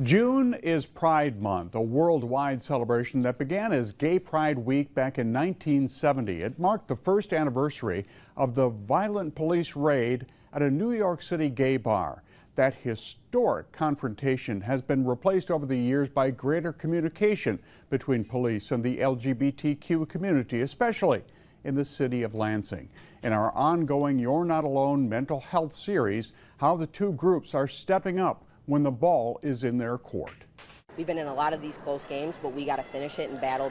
June is Pride Month, a worldwide celebration that began as Gay Pride Week back in 1970. It marked the first anniversary of the violent police raid at a New York City gay bar. That historic confrontation has been replaced over the years by greater communication between police and the LGBTQ community, especially in the city of Lansing. In our ongoing You're Not Alone mental health series, how the two groups are stepping up when the ball is in their court. We've been in a lot of these close games, but we got to finish it and battle.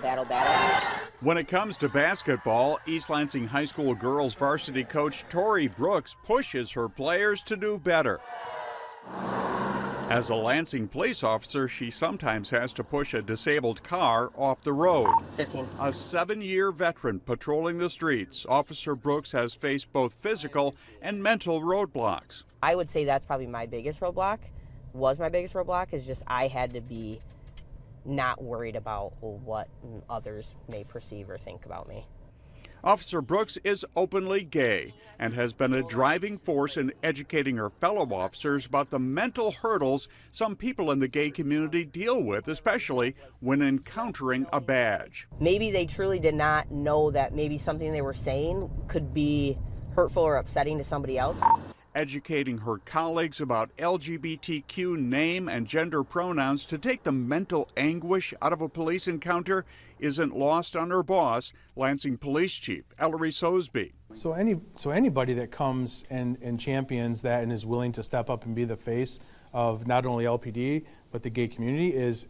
When it comes to basketball, East Lansing High School girls varsity coach Tori Brooks pushes her players to do better. As a Lansing police officer, she sometimes has to push a disabled car off the road. 15. A 7-year veteran patrolling the streets, Officer Brooks has faced both physical and mental roadblocks. I would say that's probably my biggest roadblock. Is just I had to be not worried about what others may perceive or think about me. Officer Brooks is openly gay and has been a driving force in educating her fellow officers about the mental hurdles some people in the gay community deal with, especially when encountering a badge. Maybe they truly did not know that maybe something they were saying could be hurtful or upsetting to somebody else. Educating her colleagues about LGBTQ name and gender pronouns to take the mental anguish out of a police encounter isn't lost on her boss, Lansing Police Chief Ellery Sosby. So anybody that comes and champions that and is willing to step up and be the face of not only LPD but the gay community is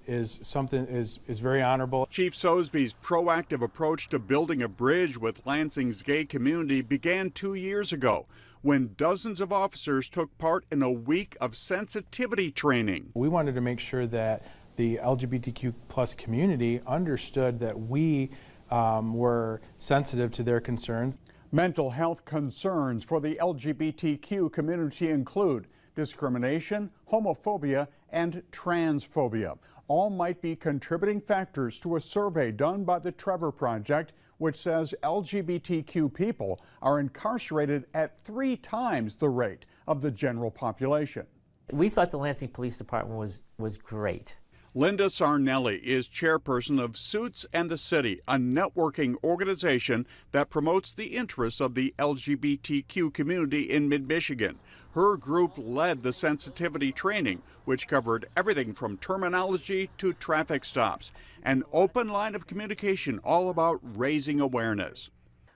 very honorable. Chief Sosby's proactive approach to building a bridge with Lansing's gay community began 2 years ago, when dozens of officers took part in a week of sensitivity training. We wanted to make sure that the LGBTQ plus community understood that we were sensitive to their concerns. Mental health concerns for the LGBTQ community include discrimination, homophobia, and transphobia. All might be contributing factors to a survey done by the Trevor Project, which says LGBTQ people are incarcerated at 3 times the rate of the general population. We thought the Lansing Police Department was great. Linda Sarnelli is chairperson of Suits and the City, a networking organization that promotes the interests of the LGBTQ community in mid-Michigan. Her group led the sensitivity training, which covered everything from terminology to traffic stops. An open line of communication all about raising awareness.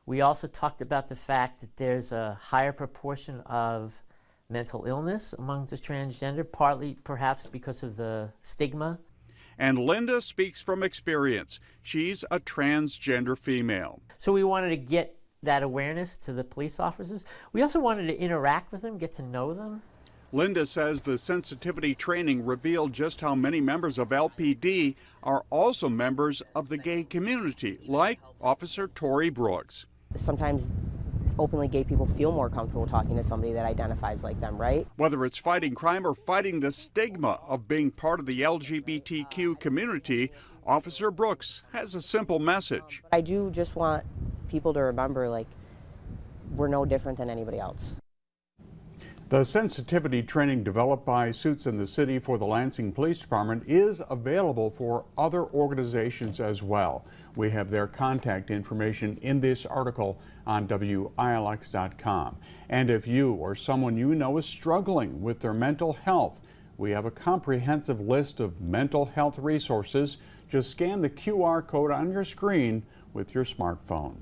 We also talked about the fact that there's a higher proportion of mental illness among the transgender, partly perhaps because of the stigma. And Linda speaks from experience. She's a transgender female. So we wanted to get that awareness to the police officers. We also wanted to interact with them, get to know them. Linda says the sensitivity training revealed just how many members of LPD are also members of the gay community, like Officer Tori Brooks. Sometimes openly gay people feel more comfortable talking to somebody that identifies like them, right? Whether it's fighting crime or fighting the stigma of being part of the LGBTQ community, Officer Brooks has a simple message. I do just want people to remember, like, we're no different than anybody else. The sensitivity training developed by Suits in the City for the Lansing Police Department is available for other organizations as well. We have their contact information in this article on WILX.com. And if you or someone you know is struggling with their mental health, we have a comprehensive list of mental health resources. Just scan the QR code on your screen with your smartphone.